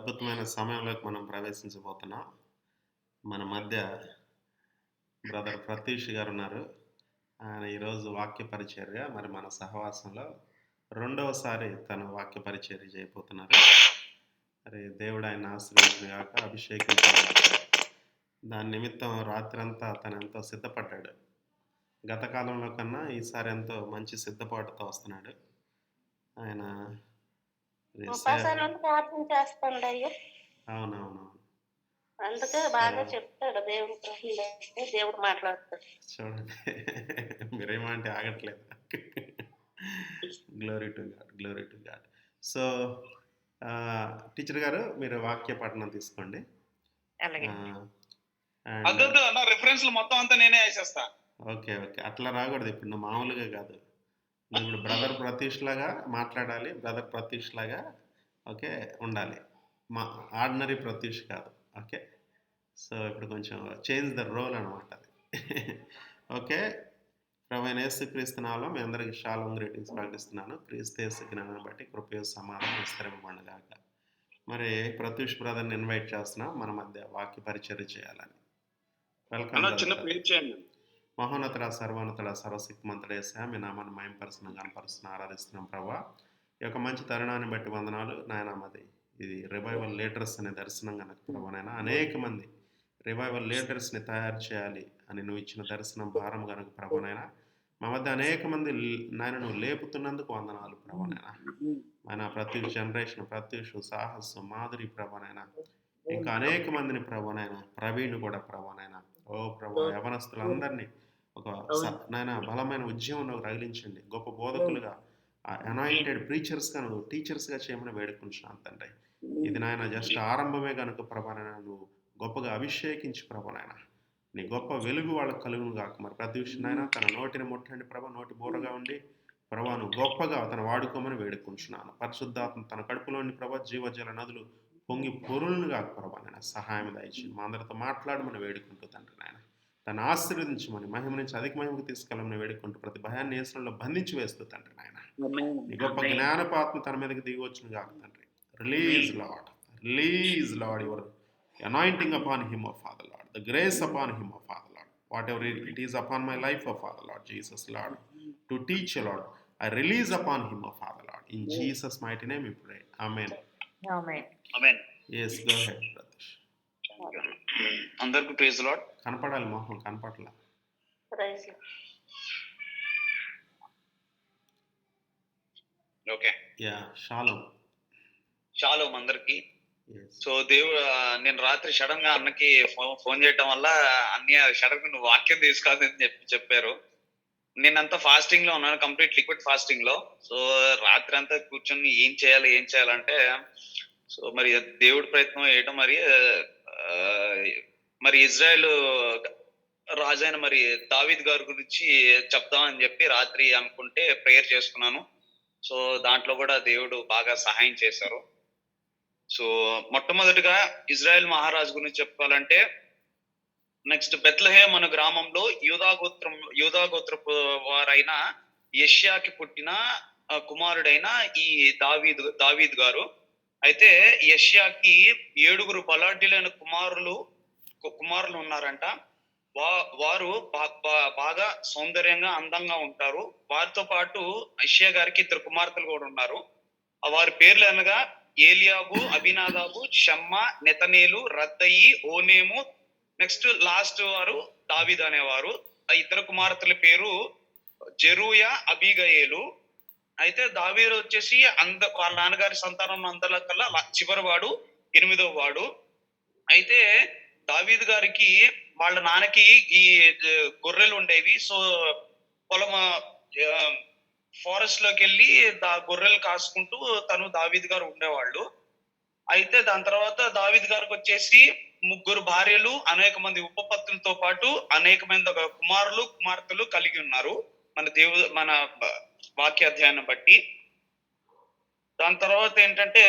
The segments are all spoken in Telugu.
అద్భుతమైన సమయంలోకి మనం ప్రవేశించబోతున్నాం. మన మధ్య బ్రదర్ ప్రతీష్ గారు ఉన్నారు. ఆయన ఈరోజు వాక్య పరిచర్య మరి మన సహవాసంలో రెండవసారి తను వాక్య పరిచర్య చేయబోతున్నారు. మరి దేవుడు ఆయన ఆశీర్వదించును గాక, అభిషేకించును గాక. దాని నిమిత్తం రాత్రంతా తను ఎంతో సిద్ధపడ్డాడు. గత కాలంలో కన్నా ఈసారి ఎంతో మంచి సిద్ధపాటుతో వస్తున్నాడు. ఆయన ఉపాసాలను ప్రార్థన చేస్తాడయ్యా. అవునవునవును. అందుకే బాగా చెప్తాడు దేవుడు మాట్లాడతాడు. చూడండి, మీరేమంటే ఆగట్లేదు. Glory to God, glory to God. So teacher గారు మీరు వాక్య పఠనం తీసుకోండి. అలాగే. రిఫరెన్స్లు మొత్తం అంతా నేనే వేసేస్తా. ఓకే ఓకే, అట్లా రాకూడదు. ఇప్పుడు నువ్వు మామూలుగా కాదు, నువ్వు ఇప్పుడు బ్రదర్ ప్రతీష్ లాగా మాట్లాడాలి. బ్రదర్ ప్రతీష్ లాగా ఓకే ఉండాలి, మా ఆర్డినరీ ప్రతీష్ కాదు. ఓకే, సో ఇప్పుడు కొంచెం చేంజ్ ద రోల్ అనమాట అది. ఓకే, ప్రభువైన యేసుక్రీస్తు నామములో మీ అందరికి షాలోమ్ గ్రీటింగ్స్ ప్రకటిస్తున్నాను. క్రీస్తు యేసు జ్ఞానాన్ని బట్టి కృపయు సమాధానం విస్తరింపబడుగాక. మరి ప్రతీష్ బ్రదర్ని ఇన్వైట్ చేస్తున్నాం మన మధ్య వాక్య పరిచర్య చేయాలని. వెల్కమ్. మహోన్నతుడ, సర్వోన్నతుడ, సర్వశక్తిమంతుడ యేసయ్యా, మీ నామాన్ని మహిమపరుస్తున్నాం, కనపరుస్తున్నాం, ఆరాధిస్తున్నాం ప్రభా. ఈ యొక్క మంచి తరుణాన్ని బట్టి వందనాలు నాయన. మాది ఇది రివైవల్ లీడర్స్ అనే దర్శనం కనుక ప్రభా నాయన, అనేక మంది రివైవల్ లీడర్స్ని తయారు చేయాలి అని నువ్వు ఇచ్చిన దర్శనం భారం కనుక ప్రభా నాయన, మా మధ్య అనేక మంది నాయన నువ్వు లేపుతున్నందుకు వందనాలు ప్రభా నాయన. ఆయన ప్రతి జనరేషన్, ప్రత్యూష్, సాహస్, మాధురి ప్రభా నాయన, ఇంకా అనేక మందిని ప్రభా నాయన, ప్రవీణ్ కూడా ప్రభా నాయన, ఓ ప్రభా యవనస్తులందరినీ ఒక నాయన బలమైన ఉద్యమంలో రగిలించండి. గొప్ప బోధకులుగా, అనాయింటెడ్ ప్రీచర్స్గా, నువ్వు టీచర్స్గా చేయమని వేడుకుంటున్నాను తండ్రి. ఇది నాయన జస్ట్ ఆరంభమే కనుక ప్రభా నాయన, నువ్వు గొప్పగా అభిషేకించి ప్రభా నాయన, నీ గొప్ప వెలుగు వాళ్ళకు కలుగును కాక. మరి ప్రతి విషయం నాయన తన నోటిని ముట్టండి ప్రభా, నోటి బోరగా ఉండి ప్రభా నువ్వు గొప్పగా తను వాడుకోమని వేడుకుంటున్నాను. పరిశుద్ధాత్మ తన కడుపులోని ప్రభా జీవజల నదులు పొంగి పొరులను కాక ప్రభా నాయన, సహాయం దయచేయండి. మా అందరితో మాట్లాడమని వేడుకుంటూ తండ్రి నాయన, తను ఆశీర్వదించమని మహిమ నుంచి అధిక మహిమకు తీసుకెళ్ళమని వేడుకుంటూ ప్రతి భయాన్ని యేసులో బంధించి వేస్తూ తండ్రి నాయన, నీ గొప్ప జ్ఞానపాత్మ తన మీదకి దిగి వచ్చిన కాక తండ్రి. Release lord your anointing upon him, O Father Lord, the grace upon him, O Father Lord, whatever it is upon my life, O Father Lord Jesus Lord, to teach, Lord, I release upon him, O Father Lord, in Jesus mighty name we pray. Amen. Yes, go ahead Pratish. అందరికీ ప్రైజ్ లార్డ్. కనపడాలి మొహం, కనపడలా. ఓకే, యా, షాలోమ్ అందరికి. సో దేవుడు, నేను రాత్రి సడన్ గా అన్నకి ఫోన్ చేయటం వల్ల అన్నయ్య సడన్ గా నువ్వు వాక్యం తీసుకోవాలని చెప్పారు. నేనంతా ఫాస్టింగ్ లో ఉన్నాను, కంప్లీట్ లిక్విడ్ ఫాస్టింగ్ లో. సో రాత్రి అంతా కూర్చొని ఏం చేయాలంటే, సో మరి దేవుడి ప్రయత్నం చేయటం, మరి ఇజ్రాయెల్ రాజైన మరి దావీద్ గారి గురించి చెప్దామని చెప్పి రాత్రి అనుకుంటే ప్రేయర్ చేసుకున్నాను. సో దాంట్లో కూడా దేవుడు బాగా సహాయం చేశారు. సో మొట్టమొదటిగా ఇజ్రాయెల్ మహారాజు గురించి చెప్పాలంటే, నెక్స్ట్ బెత్లెహేమ్ అనే గ్రామంలో యూదాగోత్రపు వారైన యెష్యాకి పుట్టిన కుమారుడైన ఈ దావీద్ గారు. అయితే యెష్యాకి 7 బలాఢ్యులైన కుమారులు ఉన్నారంట. వారు బాగా సౌందర్యంగా, అందంగా ఉంటారు. వారితో పాటు యెష్యా గారికి 2 కుమార్తెలు కూడా ఉన్నారు. వారి పేర్లు అనగా ఏలియాబు, అబినాదాబు, షమ్మా, నెతనేలు, రద్దయి, ఓనేము. నెక్స్ట్ లాస్ట్ వారు దావీద్ అనేవారు. ఆ 2 కుమార్తెల పేరు జెరూయా, అబీగయేలు. అయితే దావీదు వచ్చేసి వాళ్ళ నాన్నగారి సంతానం అందరికల్లా చివరి వాడు, 8వ వాడు. అయితే దావీద్ గారికి వాళ్ళ నాన్నకి ఈ గొర్రెలు ఉండేవి. సో పొలం ఫారెస్ట్ లోకి వెళ్ళి గొర్రెలు కాసుకుంటూ తను దావీద్ గారు ఉండేవాళ్ళు. అయితే దాని తర్వాత దావీద్ గారికి వచ్చేసి 3 భార్యలు, అనేక మంది ఉపపత్నులతో పాటు అనేక మంది కుమార్తెలు కలిగి ఉన్నారు మన వాక్య అధ్యాయాన్ని బట్టి. దాని తర్వాత ఏంటంటే,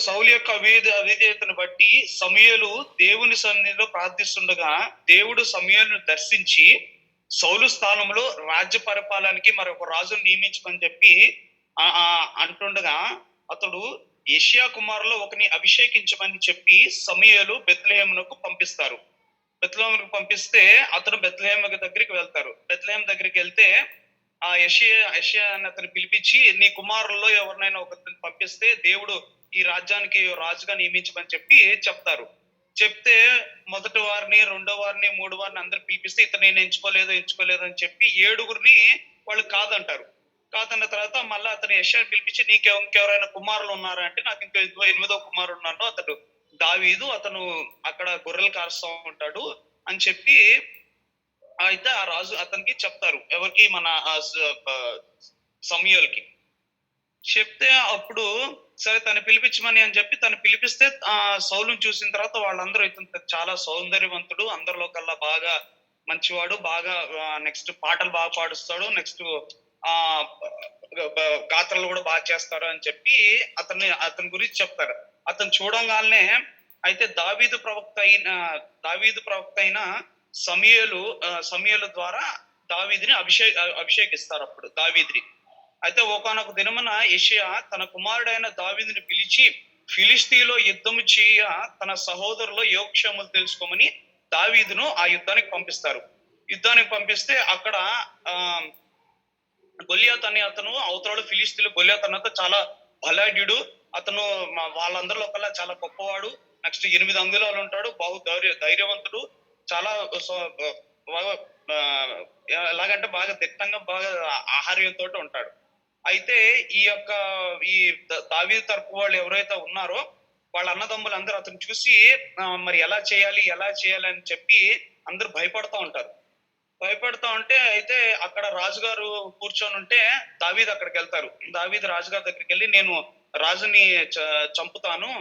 సౌలు యొక్క అవిధేయతను బట్టి సమూయేలు దేవుని సన్నిధిలో ప్రార్థిస్తుండగా దేవుడు సమూయేలును దర్శించి సౌలు స్థానంలో రాజ్య పరిపాలనకి మరొక రాజును నియమించమని చెప్పి అంటుండగా అతడు యెషయా కుమారులో ఒకని అభిషేకించమని చెప్పి సమూయేలు బెత్లెహేమునకు పంపిస్తారు. బెత్లెహేమునకు పంపిస్తే అతను బెత్లెహేము దగ్గరికి వెళ్తారు. బెత్లెహేము దగ్గరికి వెళ్తే ఆ యెషయా అని అతను పిలిపించి, నీ కుమారుల్లో ఎవరినైనా ఒకరిని పంపిస్తే దేవుడు ఈ రాజ్యానికి రాజుగా నియమించమని చెప్పి చెప్తారు. చెప్తే మొదటి వారిని, రెండో వారిని, మూడో వారిని అందరు పిలిపిస్తే ఇతను నేను ఎంచుకోలేదు అని చెప్పి 7గురిని వాళ్ళు కాదంటారు. కాదన్న తర్వాత మళ్ళీ అతను యెషయాని పిలిపించి, ఇంకెవరైనా కుమారులు ఉన్నారా అంటే, నాకు ఇంకా 8వ కుమారుడు ఉన్నాడు, అతడు దావీదు, అతను అక్కడ గొర్రెలు కాస్తా ఉంటాడు అని చెప్పి అయితే ఆ రాజు అతనికి చెప్తారు. ఎవరికి? మన సమూయేలుకి చెప్తే అప్పుడు సరే తను పిలిపించమని అని చెప్పి తను పిలిపిస్తే సౌలుని చూసిన తర్వాత వాళ్ళందరూ ఇతను చాలా సౌందర్యవంతుడు, అందరిలో కల్లా బాగా మంచివాడు, బాగా నెక్స్ట్ పాటలు బాగా పాడుస్తాడు, నెక్స్ట్ ఆ గాత్రలు కూడా బాగా చేస్తాడు అని చెప్పి అతని గురించి చెప్తారు. అతను చూడంగానే అయితే దావీదు ప్రవక్త అయిన సమూయేలు ద్వారా దావీదుని అభిషేకిస్తారు. అప్పుడు దావీదుని అయితే ఒకానొక దినమున యెషయా తన కుమారుడైన దావీదుని పిలిచి, ఫిలిష్తీలో యుద్ధము చేయ తన సహోదరుల యోగక్షేమాలు తెలుసుకోమని దావీదును ఆ యుద్ధానికి పంపిస్తారు. యుద్ధానికి పంపిస్తే అక్కడ గొల్యాత్ అనే అతను అవతల ఫిలిష్తీలు, గొల్యాత్ అన్నత చాలా బలాఢ్యుడు, అతను వాళ్ళందరిలో కల్లా చాలా గొప్పవాడు, నెక్స్ట్ 8 అంగుళాలు ఉంటాడు, బహు ధైర్యవంతుడు, చాలా ఎలాగంటే బాగా దిట్టంగా, బాగా ఆహార్యంతో ఉంటాడు. అయితే ఈ దావీదు తరపు వాళ్ళు ఎవరైతే ఉన్నారో వాళ్ళ అన్నదమ్ములు అందరూ అతను చూసి మరి ఎలా చేయాలి అని చెప్పి అందరూ భయపడతా ఉంటారు. భయపడతా ఉంటే అయితే అక్కడ రాజుగారు కూర్చొని ఉంటే దావీదు అక్కడికి వెళ్తారు. దావీదు రాజుగారి దగ్గరికి వెళ్ళి, నేను రాజుని చంపుతాను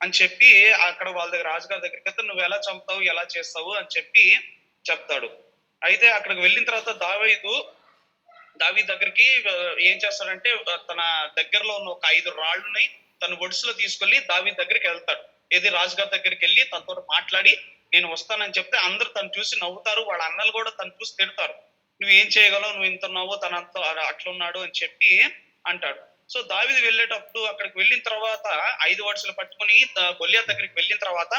అని చెప్పి అక్కడ వాళ్ళ దగ్గర రాజుగారి దగ్గరికి వెళ్తే, నువ్వు ఎలా చంపుతావు, ఎలా చేస్తావు అని చెప్పి చెప్తాడు. అయితే అక్కడికి వెళ్ళిన తర్వాత దావీదు దగ్గరికి ఏం చేస్తాడంటే, తన దగ్గరలో ఉన్న ఒక 5 రాళ్ళని తన ఒడిసులో తీసుకెళ్లి దావీదు దగ్గరికి వెళ్తాడు. ఏది రాజుగారి దగ్గరికి వెళ్ళి తనతో మాట్లాడి నేను వస్తానని చెప్తే అందరూ తను చూసి నవ్వుతారు. వాళ్ళ అన్నలు కూడా తను చూసి తిడతారు, నువ్వు ఏం చేయగలవు, నువ్వు ఇంత నవ్వు, తనంత అట్లున్నాడు అని చెప్పి అంటాడు. సో దావీదు వెళ్ళేటప్పుడు అక్కడికి వెళ్ళిన తర్వాత 5 వరుసలు పట్టుకుని గొల్యాత్ దగ్గరికి వెళ్ళిన తర్వాత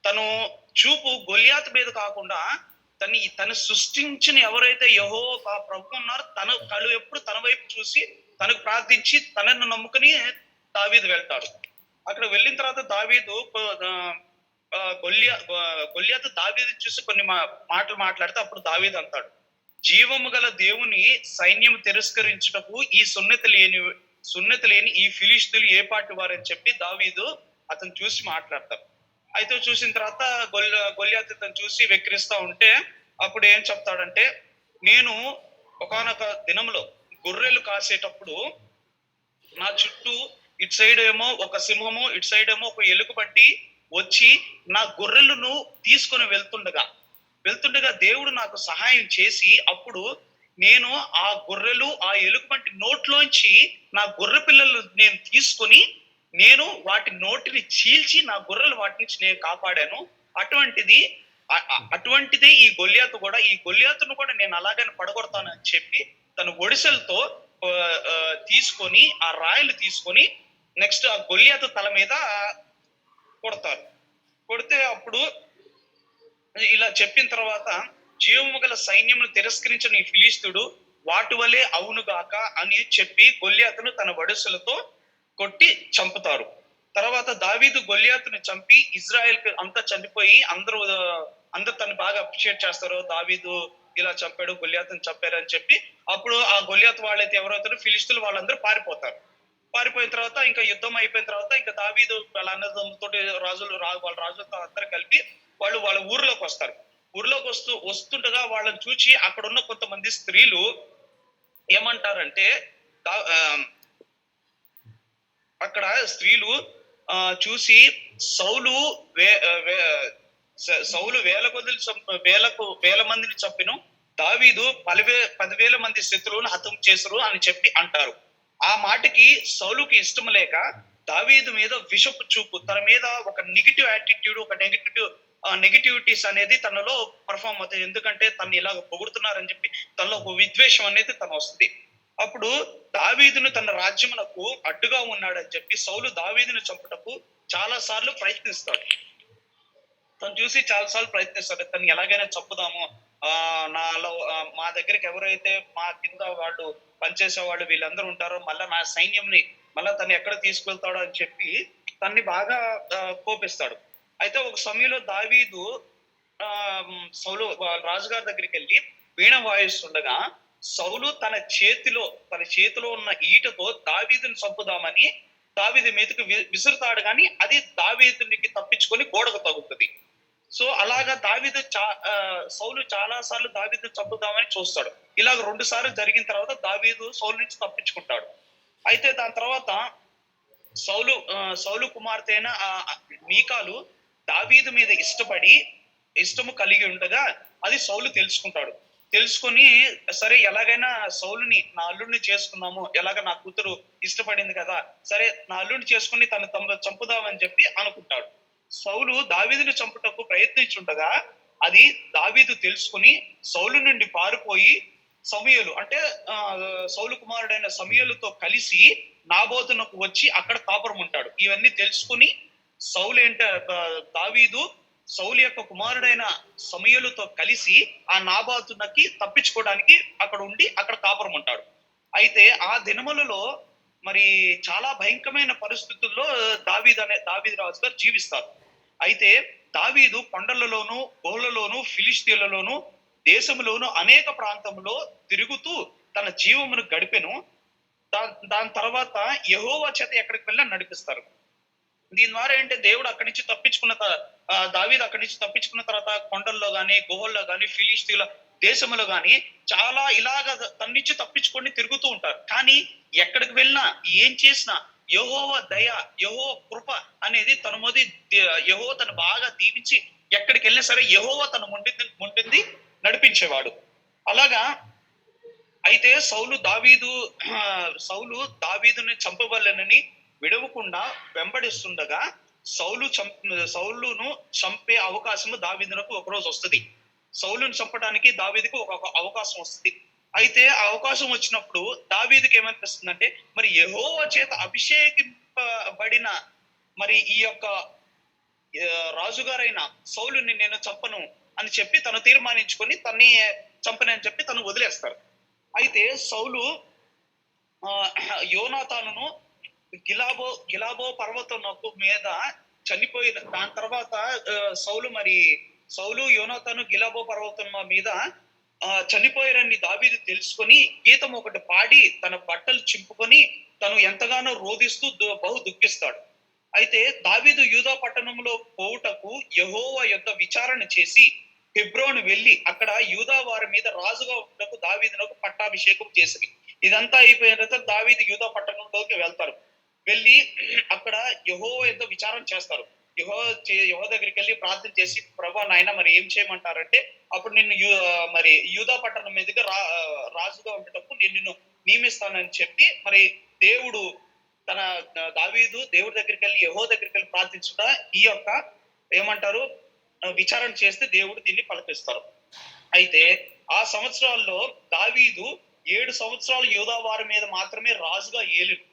తను చూపు గొల్యాత్ మీద కాకుండా తను సృష్టించిన ఎవరైతే యెహోవా ప్రభు ఉన్నారో తన కళ్ళు ఎప్పుడు తన వైపు చూసి తనకు ప్రార్థించి తనను నమ్ముకుని దావీదు వెళ్తాడు. అక్కడ వెళ్ళిన తర్వాత దావీదు గొల్యాతు దావీదు చూసి కొన్ని మాటలు మాట్లాడితే అప్పుడు దావీదు అంటాడు, జీవము గల దేవుని సైన్యం తిరస్కరించుటకు ఈ సున్నతి లేని ఈ ఫిలిష్తీయులు ఏ పాటి వారని చెప్పి దావీదు అతను చూసి మాట్లాడతారు. అయితే చూసిన తర్వాత గొల్యాతు తను చూసి వెక్కిరిస్తా ఉంటే అప్పుడు ఏం చెప్తాడంటే, నేను ఒకానొక దినంలో గొర్రెలు కాసేటప్పుడు నా చుట్టూ ఇటు సైడ్ ఏమో ఒక సింహము, ఇటు సైడ్ ఏమో ఒక ఎలుగుబంటి వచ్చి నా గొర్రెలను తీసుకొని వెళ్తుండగా దేవుడు నాకు సహాయం చేసి అప్పుడు నేను ఆ గొర్రెలు ఆ ఎలుగుబంటి నోట్లోంచి నా గొర్రె పిల్లలు నేను తీసుకొని నేను వాటి నోటిని చీల్చి నా గొర్రెలు వాటి నుంచి నేను కాపాడాను. అటువంటిదే ఈ గొల్యాతును కూడా నేను అలాగని పడగొడతానని చెప్పి తన ఒడిసెలతో తీసుకొని ఆ రాయలు తీసుకొని నెక్స్ట్ ఆ గొల్యాతు తల మీద కొడతారు. కొడితే అప్పుడు ఇలా చెప్పిన తర్వాత, జీవము గల సైన్యమును తిరస్కరించిన ఈ ఫిలిష్తీయుడు వాటి వలె అవునుగాక అని చెప్పి గొల్యాతును తన వడుసులతో కొట్టి చంపుతారు. తర్వాత దావీదు గొల్యాతుని చంపి ఇజ్రాయెల్ అంతా చనిపోయి అందరూ తను బాగా అప్రిషియేట్ చేస్తారు, దావీదు ఇలా చంపాడు, గొల్యాతుని చంపారు అని చెప్పి. అప్పుడు ఆ గొల్యాతు వాళ్ళైతే ఎవరైతారో ఫిలిష్తీయులు వాళ్ళందరూ పారిపోయిన తర్వాత ఇంకా యుద్ధం అయిపోయిన తర్వాత ఇంకా దావీదు వాళ్ళ అన్నదమ్ములతో వాళ్ళ రాజులతో అందరూ కలిపి వాళ్ళ ఊర్లోకి వస్తారు. ఊర్లోకి వస్తుండగా వాళ్ళని చూచి అక్కడ ఉన్న కొంతమంది స్త్రీలు ఏమంటారంటే, అక్కడ స్త్రీలు చూసి సౌలు వేల మందిని చంపిను, దావీదు 10,000 మంది శత్రువులను హతం చేసరు అని చెప్పి అంటారు. ఆ మాటకి సౌలుకి ఇష్టం లేక దావీదు మీద విషపు చూపు, తన మీద ఒక నెగిటివ్ యాటిట్యూడ్, ఒక నెగిటివిటీస్ అనేది తనలో పర్ఫార్మ్ అవుతాయి. ఎందుకంటే తను ఇలా పొగుడుతున్నారని చెప్పి తనలో ఒక విద్వేషం అనేది తను వస్తుంది. అప్పుడు దావీదును తన రాజ్యమునకు అడ్డుగా ఉన్నాడని చెప్పి సౌలు దావీదును చంపుటకు చాలా సార్లు ప్రయత్నిస్తాడు. తను చూసి చాలా సార్లు ప్రయత్నిస్తాడు, తను ఎలాగైనా చంపుదాము, నాలో మా దగ్గరికి ఎవరైతే మా కింద వాళ్ళు పనిచేసే వాళ్ళు వీళ్ళందరూ ఉంటారో మళ్ళా నా సైన్యంని మళ్ళా తను ఎక్కడ తీసుకెళ్తాడో అని చెప్పి తన్ని బాగా కోపిస్తాడు. అయితే ఒక సమయంలో దావీదు సౌలు రాజుగారి దగ్గరికి వెళ్ళి వీణ వాయిస్తుండగా సౌలు తన చేతిలో ఉన్న ఈటతో దావీదుని చంపుదామని దావీదు మీదకి విసురుతాడు, కానీ అది దావీదునికి తప్పించుకొని గోడకు తగులుతుంది. సో అలాగా సౌలు చాలా సార్లు దావీదు చంపుదామని చూస్తాడు. ఇలాగ 2 సార్లు జరిగిన తర్వాత దావీదు సౌలు నుంచి తప్పించుకుంటాడు. అయితే దాని తర్వాత సౌలు కుమార్తె అయిన మీకాలు దావీదు మీద ఇష్టము కలిగి ఉండగా అది సౌలు తెలుసుకొని సరే ఎలాగైనా సౌలుని నా అల్లుడిని చేసుకున్నాము, ఎలాగ నా కూతురు ఇష్టపడింది కదా, సరే నా అల్లుడిని చేసుకుని తను చంపుదామని చెప్పి అనుకుంటాడు. సౌలు దావీదుని చంపుటకు ప్రయత్నించుండగా అది దావీదు తెలుసుకుని సౌలు నుండి పారిపోయి సమూయేలు అంటే సౌలు కుమారుడైన సమూయేలుతో కలిసి నాబోతునకు వచ్చి అక్కడ కాపురం ఉంటాడు. ఇవన్నీ తెలుసుకుని దావీదు సౌలు యొక్క కుమారుడైన సమూయేలుతో కలిసి ఆ నాబోతునకి తప్పించుకోవడానికి అక్కడ ఉండి అక్కడ కాపురం ఉంటాడు. అయితే ఆ దినములలో మరి చాలా భయంకరమైన పరిస్థితుల్లో దావీదు రాజు గారు జీవిస్తారు. అయితే దావీదు కొండలలోను గుహలలోను ఫిలిష్తీయులలోను దేశంలోను అనేక ప్రాంతంలో తిరుగుతూ తన జీవమును గడిపెను. దాని తర్వాత యెహోవా చేత ఎక్కడికి వెళ్ళినా నడిపిస్తారు. దీని ద్వారా ఏంటంటే దేవుడు అక్కడి నుంచి దావీదు అక్కడి నుంచి తప్పించుకున్న తర్వాత కొండల్లో గాని గుహల్లో గాని ఫిలిష్తీయుల దేశంలో గాని చాలా ఇలాగ తన నుంచి తప్పించుకొని తిరుగుతూ ఉంటారు. కానీ ఎక్కడికి వెళ్ళినా ఏం చేసినా యెహోవా దయ, యెహోవా కృప అనేది యెహోవా తను బాగా దీవించి ఎక్కడికి వెళ్ళినా సరే యెహోవా తను ముందుండి నడిపించేవాడు. అలాగా అయితే సౌలు దావీదుని చంపవలెనని విడవకుండా వెంబడిస్తుండగా సౌలును చంపే అవకాశము దావీదునకు ఒకరోజు వస్తుంది. సౌలును చంపడానికి దావీదుకు ఒక అవకాశం వస్తుంది. అయితే ఆ అవకాశం వచ్చినప్పుడు దావీదుకి ఏమనిపిస్తుందంటే మరి యెహోవా చేత అభిషేకింపబడిన మరి ఈ యొక్క రాజుగారైన సౌలుని నేను చంపను అని చెప్పి తను తీర్మానించుకొని తన్ని చంపనని చెప్పి తను వదిలేస్తారు. అయితే సౌలు యోనాతానును గిలాబో పర్వతం మీద చనిపోయిన దాని తర్వాత సౌలు యోనాతాను గిలాబో పర్వతం మీద చనిపోయారని దావీదు తెలుసుకొని గీతం ఒకటి పాడి తన బట్టలు చింపుకొని తను ఎంతగానో రోధిస్తూ బహు దుఃఖిస్తాడు. అయితే దావీదు యూదా పట్టణంలో పోవుటకు యెహోవా యొద్ద విచారణ చేసి హెబ్రోను వెళ్ళి అక్కడ యూదా వారి మీద రాజుగా ఉండకు దావీదునకు పట్టాభిషేకం చేసింది. ఇదంతా అయిపోయిన తర్వాత దావీదు యూదా పట్టణంలోకి వెళ్తారు. వెళ్ళి అక్కడ యెహోవా యొద్ద విచారణ చేస్తారు. యెహోవా దగ్గరికి వెళ్ళి ప్రార్థన చేసి ప్రభువా నాయన మరి ఏం చేయమంటారంటే అప్పుడు నిన్ను మరి యూదా పట్టణం మీదుగా రాజుగా ఉండటప్పుడు నేను నిన్ను నియమిస్తానని చెప్పి మరి దావీదు దేవుడి దగ్గరికి వెళ్ళి యెహోవా దగ్గరికి వెళ్ళి ప్రార్థించుట ఈ యొక్క ఏమంటారు విచారణ చేస్తే దేవుడు దీన్ని పలికిస్తారు. అయితే ఆ సంవత్సరాల్లో దావీదు 7 సంవత్సరాలు యూదా వారి మీద మాత్రమే రాజుగా ఏలేరు.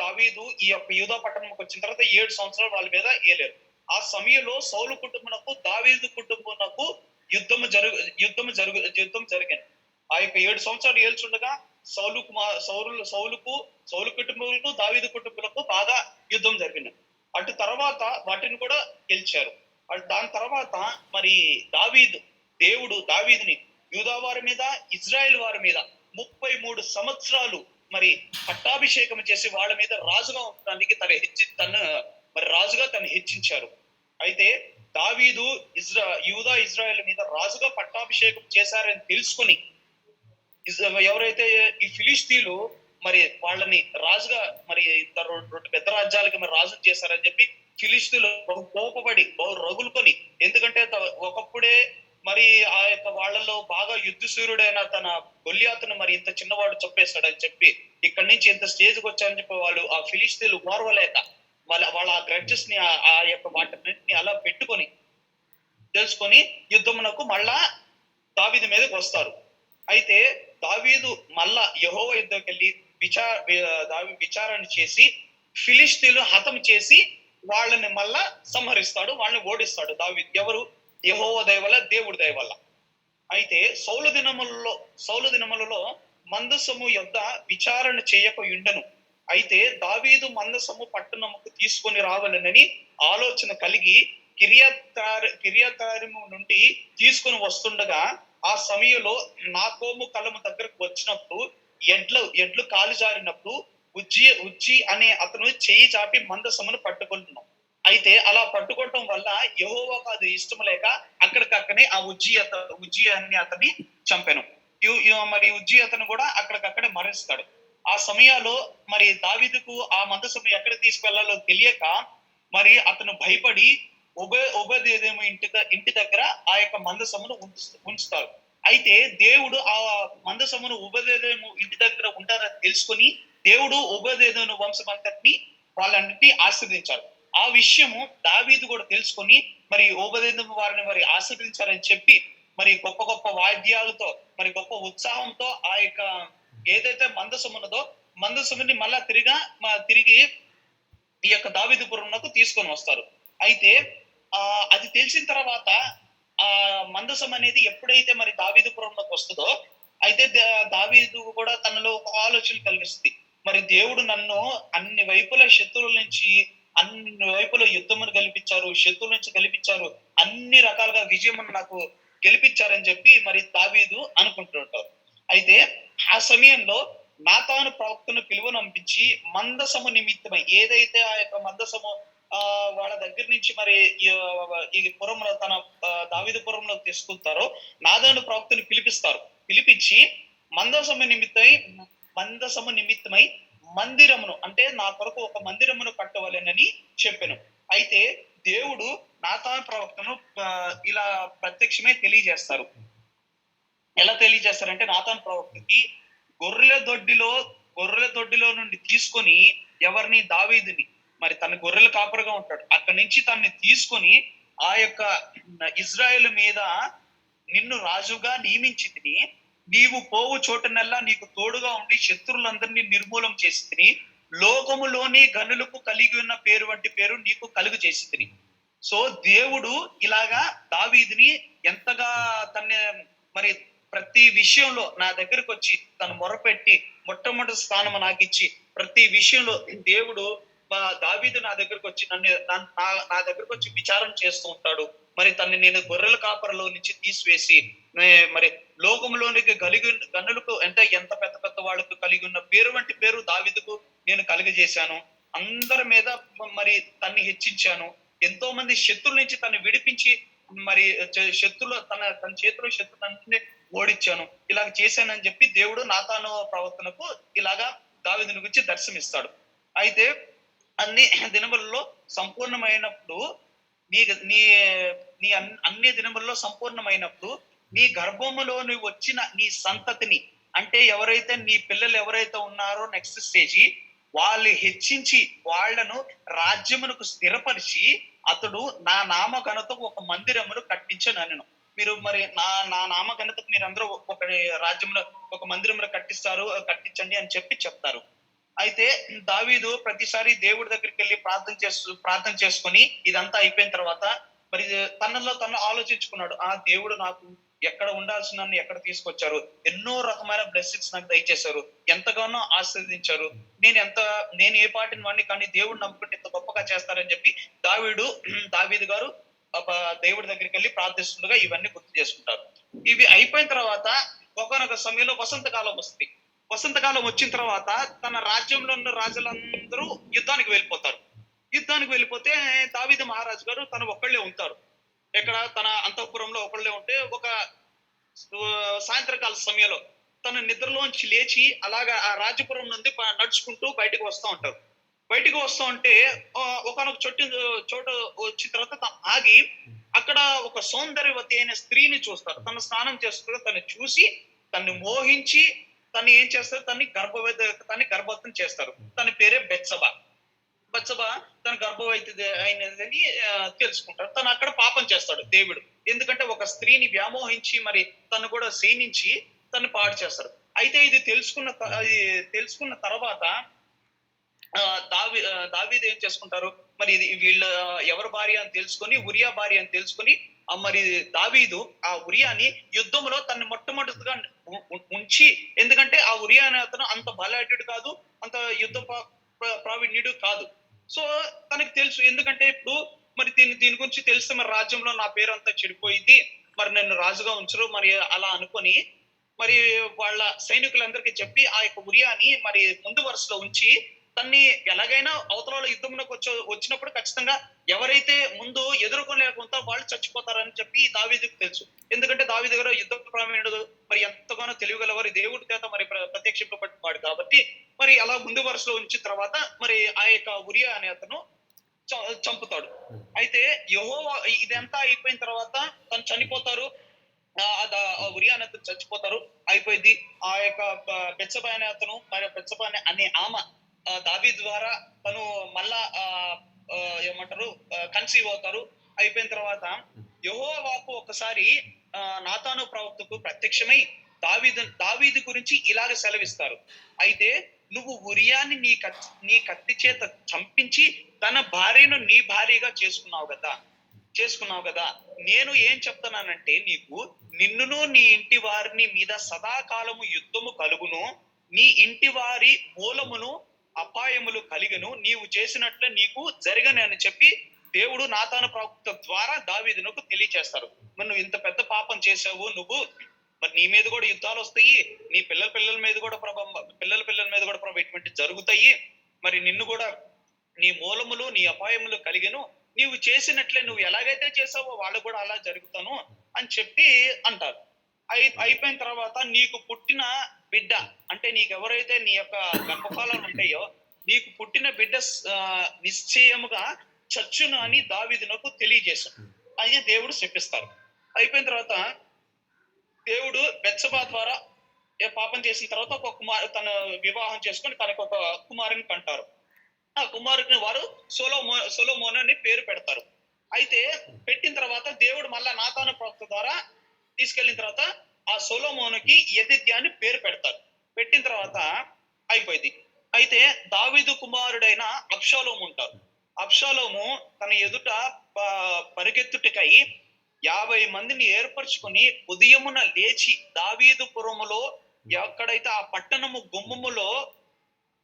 దావీదు ఈ యొక్క యూదా పట్టణంకి వచ్చిన తర్వాత 7 సంవత్సరాలు వాళ్ళ మీద ఏలేరు. ఆ సమయంలో సౌలు కుటుంబమునకు దావీదు కుటుంబమునకు యుద్ధం జరిగింది. ఆ యొక్క 7 సంవత్సరాలు ఏల్చుండగా సౌలు కుటుంబములకు దావీదు కుటుంబములకు బాగా యుద్ధం జరిగింది. అటు తర్వాత వాటిని కూడా గెలిచారు. దాని తర్వాత మరి దేవుడు దావీదుని యూదా వారి మీద ఇజ్రాయెల్ వారి మీద 33 సంవత్సరాలు మరి పట్టాభిషేకం చేసి వాళ్ళ మీద రాజుగా ఉండడానికి రాజుగా తను హెచ్చించారు. అయితే దావీదు యూదా ఇజ్రాయెల్ మీద రాజుగా పట్టాభిషేకం చేశారని తెలుసుకొని ఎవరైతే ఈ ఫిలిష్తీయులు మరి వాళ్ళని రాజుగా మరి 2 పెద్ద రాజ్యాలకి మరి రాజు చేశారని చెప్పి ఫిలిష్తీయులు బహు కోపపడి బహు రగులుకొని, ఎందుకంటే ఒకప్పుడే మరి ఆ యొక్క వాళ్ళలో బాగా యుద్ధశూరుడైన తన గొల్లియాతును మరి ఇంత చిన్నవాడు చంపేస్తాడని చెప్పి ఇక్కడి నుంచి ఇంత స్టేజ్కి వచ్చారని చెప్పి వాళ్ళు ఆ ఫిలిష్తీయులు ఓర్వలేక వాళ్ళ ఆ గ్రడ్జెస్ ని ఆ యొక్క వాటిని అలా పెట్టుకొని తెలుసుకొని యుద్ధమునకు మళ్ళా దావీదు మీదకి వస్తారు. అయితే దావీదు మళ్ళా యెహోవా యుద్ధకి వెళ్ళి విచారణ చేసి ఫిలిష్తీయులు హతం చేసి వాళ్ళని మళ్ళా సంహరిస్తాడు, వాళ్ళని ఓడిస్తాడు దావీదు. ఎవరు? యెహోవా దయ వల్ల, దేవుడి దయ వల్ల. అయితే సౌలు దినములలో మందసము యొద్ద విచారణ చేయక ఉండెను. అయితే దావీదు మందసము పట్టణముకు తీసుకొని రావాలనని ఆలోచన కలిగి కిర్యతారిము నుండి తీసుకొని వస్తుండగా ఆ సమయంలో నాకోము కలము దగ్గరకు వచ్చినప్పుడు ఎడ్లు కాలు జారినప్పుడు ఉజ్జి అనే అతను చెయ్యి చాపి మందసమును పట్టుకుంటున్నాం. అయితే అలా పట్టుకోవటం వల్ల యెహోవాకు అది ఇష్టం లేక అక్కడికక్కడే ఆ ఉజ్జి అని అతన్ని చంపాను. మరి ఉజ్జి అతను కూడా అక్కడికక్కడే మరణిస్తాడు. ఆ సమయాల్లో మరి దావీదుకు ఆ మందసము ఎక్కడ తీసుకెళ్లాలో తెలియక మరి అతను భయపడి ఓబేదేదోము ఇంటి దగ్గర ఆ యొక్క మందసమును ఉంచుతారు. అయితే దేవుడు ఆ మందసమును ఓబేదేదోము ఇంటి దగ్గర ఉంటారని తెలుసుకొని దేవుడు ఓబేదేదోము వంశం అంతటిని వాళ్ళన్నిటినీ ఆశీర్వదించారు. ఆ విషయము దావీదు కూడా తెలుసుకొని మరి ఓబేదేదోము వారిని మరి ఆశీర్వదించారని చెప్పి మరి గొప్ప గొప్ప వాద్యాలతో మరి గొప్ప ఉత్సాహంతో ఆ యొక్క ఏదైతే మందసం ఉన్నదో మందసముని మళ్ళా తిరిగి ఈ యొక్క దావీదుపురంకు తీసుకొని వస్తారు. అయితే అది తెలిసిన తర్వాత ఆ మందసం అనేది ఎప్పుడైతే మరి దావీదుపురంలోకి వస్తుందో అయితే దావీదు కూడా తనలో ఒక ఆలోచన కలిగిస్తుంది. మరి దేవుడు నన్ను అన్ని వైపుల శత్రువుల నుంచి అన్ని వైపుల యుద్ధమును గెలిపించారు, శత్రువుల నుంచి గెలిపించారు, అన్ని రకాలుగా విజయం నాకు గెలిపించారని చెప్పి మరి దావీదు అనుకుంటుంటారు. అయితే ఆ సమయంలో నాతాను ప్రవక్తను పిలువనంపించి మందసము నిమిత్తమై ఏదైతే ఆ యొక్క మందసము వాళ్ళ దగ్గర నుంచి మరి ఈ పురంలో తన దావీదు పురంలో తీసుకుంటారో నాతాను ప్రవక్తను పిలిపించి మందసము నిమిత్తమై మందిరమును అంటే నా కొరకు ఒక మందిరమును కట్టవలెనని చెప్పాను. అయితే దేవుడు నాతాను ప్రవక్తను ఇలా ప్రత్యక్షమే తెలియజేస్తారు. ఎలా తెలియజేస్తారంటే నాతాను ప్రవక్తకి గొర్రెల దొడ్డిలో నుండి తీసుకొని ఎవరిని? దావీదుని. మరి తన గొర్రెల కాపరిగా ఉంటాడు, అక్కడి నుంచి తనని తీసుకొని ఆ యొక్క ఇజ్రాయేల్ మీద నిన్ను రాజుగా నియమించి నీవు పోవు చోటనల్లా నీకు తోడుగా ఉండి శత్రువులందరినీ నిర్మూలం చేసి లోకములోని గనులకు కలిగి ఉన్న పేరు వంటి పేరు నీకు కలుగు చేసి. సో దేవుడు ఇలాగా దావీదుని ఎంతగా మరి ప్రతి విషయంలో నా దగ్గరకు వచ్చి తను మొరపెట్టి మొట్టమొదటి స్థానం నాకు ఇచ్చి ప్రతి విషయంలో దేవుడు దావీదు నా దగ్గరకు వచ్చి నా దగ్గరకు వచ్చి విచారణ చేస్తూ ఉంటాడు. మరి తన్ని నేను గొర్రెల కాపరలో నుంచి తీసివేసి మరి లోకంలోనికి గనులకు ఎంత పెద్ద పెద్ద వాళ్ళకు కలిగి ఉన్న పేరు వంటి పేరు దావీదుకు నేను కలిగజేశాను. అందరి మీద మరి తన్ని హెచ్చించాను. ఎంతో మంది శత్రువుల నుంచి తను విడిపించి మరి శత్రులు తన చేతిలో శత్రువులన్నింటినీ ఓడించాను. ఇలాగ చేశానని చెప్పి దేవుడు నాతాను ప్రవర్తనకు ఇలాగా దావీదుని గురించి దర్శనమిస్తాడు. అయితే అన్ని దినములలో సంపూర్ణమైనప్పుడు నీ అన్ని దినములలో సంపూర్ణమైనప్పుడు నీ గర్భములో వచ్చిన నీ సంతతిని అంటే ఎవరైతే నీ పిల్లలు ఎవరైతే ఉన్నారో నెక్స్ట్ స్టేజ్ వాళ్ళు హెచ్చించి వాళ్లను రాజ్యమునకు స్థిరపరిచి అతడు నా నామ ఘనతకు ఒక మందిరమును కట్టించనను. మీరు మరి నా నామ ఘనతకు మీరు అందరూ ఒక రాజ్యంలో ఒక మందిరంలో కట్టించండి అని చెప్తారు. అయితే దావీదు ప్రతిసారి దేవుడి దగ్గరికి వెళ్ళి ప్రార్థన చేసుకొని ఇదంతా అయిపోయిన తర్వాత మరి తనలో తను ఆలోచించుకున్నాడు. దేవుడు నాకు ఎక్కడ ఉండాల్సిన నన్ను ఎక్కడ తీసుకొచ్చారు, ఎన్నో రకమైన బ్లెస్సింగ్స్ నాకు దయచేశారు, ఎంతగానో ఆశీర్వదించారు, నేను ఏ పాటిని వాడిని కానీ దేవుడు నమ్ముకుంటే ఇంత గొప్పగా చేస్తారని చెప్పి దావీదు గారు దేవుడి దగ్గరికి వెళ్ళి ప్రార్థిస్తుండగా ఇవన్నీ గుర్తు చేసుకుంటారు. ఇవి అయిపోయిన తర్వాత ఒకనొక సమయంలో వసంతకాలం వస్తుంది. వసంతకాలం వచ్చిన తర్వాత తన రాజ్యంలో ఉన్న రాజులందరూ యుద్ధానికి వెళ్ళిపోతే దావీదు మహారాజు గారు తను ఒక్కళ్ళే ఉంటారు. ఎక్కడ? తన అంతఃపురంలో ఒకళ్ళే ఉంటే ఒక సాయంత్రకాల సమయంలో తన నిద్రలోంచి లేచి అలాగా ఆ రాజపురం నుండి నడుచుకుంటూ బయటకు వస్తూ ఉంటారు. బయటకు వస్తూ ఉంటే ఒకనొక చోట వచ్చిన తర్వాత ఆగి అక్కడ ఒక సౌందర్యవతి అయిన స్త్రీని చూస్తారు. తను స్నానం చేస్తుంటే తను చూసి తన్ని మోహించి తను ఏం చేస్తారు? తన్ని గర్భవతం చేస్తారు. తన పేరే బెత్సబా. తన గర్భవతి అయినదని తెలుసుకుంటాడు. తను అక్కడ పాపం చేస్తాడు దేవుడు. ఎందుకంటే ఒక స్త్రీని వ్యామోహించి మరి తను కూడా సేనించి తను పాడు చేస్తారు. అయితే ఇది తెలుసుకున్న తర్వాత దావీదు ఏం చేసుకుంటారు, మరి ఇది వీళ్ళ ఎవరి భార్య అని తెలుసుకొని, ఉరియా భార్య అని తెలుసుకొని, మరి దావీదు ఆ ఉరియాని యుద్ధంలో తను మొట్టమొదటిగా ఉంచి, ఎందుకంటే ఆ ఉరియా అనే అతను అంత బలాఢ్యుడు కాదు, అంత యుద్ధ ప్రావీణ్యుడు కాదు. సో తనకి తెలుసు, ఎందుకంటే ఇప్పుడు మరి దీని గురించి తెలిస్తే మరి రాజ్యంలో నా పేరు అంతా చెడిపోయింది, మరి నన్ను రాజుగా ఉంచరు మరి అలా అనుకొని, మరి వాళ్ళ సైనికులందరికీ చెప్పి ఆ యొక్క ఉరియాని మరి ముందు వరుసలో ఉంచి, తన్ని ఎలాగైనా అవతల యుద్ధంలోకి వచ్చినప్పుడు ఖచ్చితంగా ఎవరైతే ముందు ఎదుర్కొలేకుండా వాళ్ళు చచ్చిపోతారని చెప్పి దావీదుకు తెలుసు. ఎందుకంటే దావీదు దగ్గర యుద్ధ ప్రావీణ్యుడు, మరి ఎంతగానో తెలియగలవారు, దేవుడి చేత మరి ప్రత్యక్షింపబడ్డాడు కాబట్టి, మరి అలా ముందు వరుసలో ఉంచిన తర్వాత మరి ఆ యొక్క ఉరియా అనే అతను చంపుతాడు. అయితే యెహోవా ఇదంతా అయిపోయిన తర్వాత తను చనిపోతారు, ఉరియా అనే అతను చచ్చిపోతారు, అయిపోయింది. ఆ యొక్క బెత్షెబా అనే అతను, మరి బెత్షెబా అనే ఆమె దావీదు ద్వారా తను మళ్ళా ఏమంటారు కన్సీవ్ అవుతారు. అయిపోయిన తర్వాత యెహోవాకు ఒకసారి నాతాను ప్రవక్తకు ప్రత్యక్షమై దావీదు గురించి ఇలాగ సెలవిస్తారు. అయితే నువ్వు ఉరియాని నీ కత్తి చేత చంపించి తన భార్యను నీ భార్యగా చేసుకున్నావు కదా, నేను ఏం చెప్తున్నానంటే నీకు, నిన్నును నీ ఇంటి వారిని మీద సదాకాలము యుద్ధము కలుగును, నీ ఇంటి వారి మూలమును అపాయములు కలిగను, నీవు చేసినట్లే నీకు జరగని అని చెప్పి దేవుడు నాతాను ప్రవక్త ద్వారా దావీదునకు తెలియచేస్తారు. మరి నువ్వు ఇంత పెద్ద పాపం చేసావు, నువ్వు మరి నీ మీద కూడా యుద్ధాలు వస్తాయి, నీ పిల్లల మీద కూడా ప్రభు ఇటువంటి జరుగుతాయి, మరి నిన్ను కూడా నీ మూలములు నీ అపాయములు కలిగను, నీవు చేసినట్లే నువ్వు ఎలాగైతే చేసావో వాళ్ళు కూడా అలా జరుగుతాను అని చెప్పి అంటారు. అయిపోయిన తర్వాత నీకు పుట్టిన బిడ్డ, అంటే నీకు ఎవరైతే నీ యొక్క గర్భఫలాలు ఉంటాయో, నీకు పుట్టిన బిడ్డ నిశ్చయముగా చచ్చును అని దావీదునకు తెలియజేశాడు. అది దేవుడు చెప్పిస్తారు. అయిపోయిన తర్వాత దేవుడు బెత్షెబా ద్వారా పాపం చేసిన తర్వాత ఒక తన వివాహం చేసుకొని తనకు ఒక కుమారుని కంటారు. ఆ కుమారుని వారు సొలొమోను అని పేరు పెడతారు. అయితే పెట్టిన తర్వాత దేవుడు మళ్ళా నాతాను ప్రవక్త ద్వారా తీసుకెళ్లిన తర్వాత ఆ సొలొమోనుకి యెదిద్యా అని పేరు పెడతారు. పెట్టిన తర్వాత అయిపోయింది. అయితే దావీదు కుమారుడైన అబ్షాలోము ఉంటారు. అబ్షాలోము తన ఎదుట పరిగెత్తుటకై 50 మందిని ఏర్పరచుకొని ఉదయమున లేచి దావీదు పురములో ఎక్కడైతే ఆ పట్టణము గుమ్మములో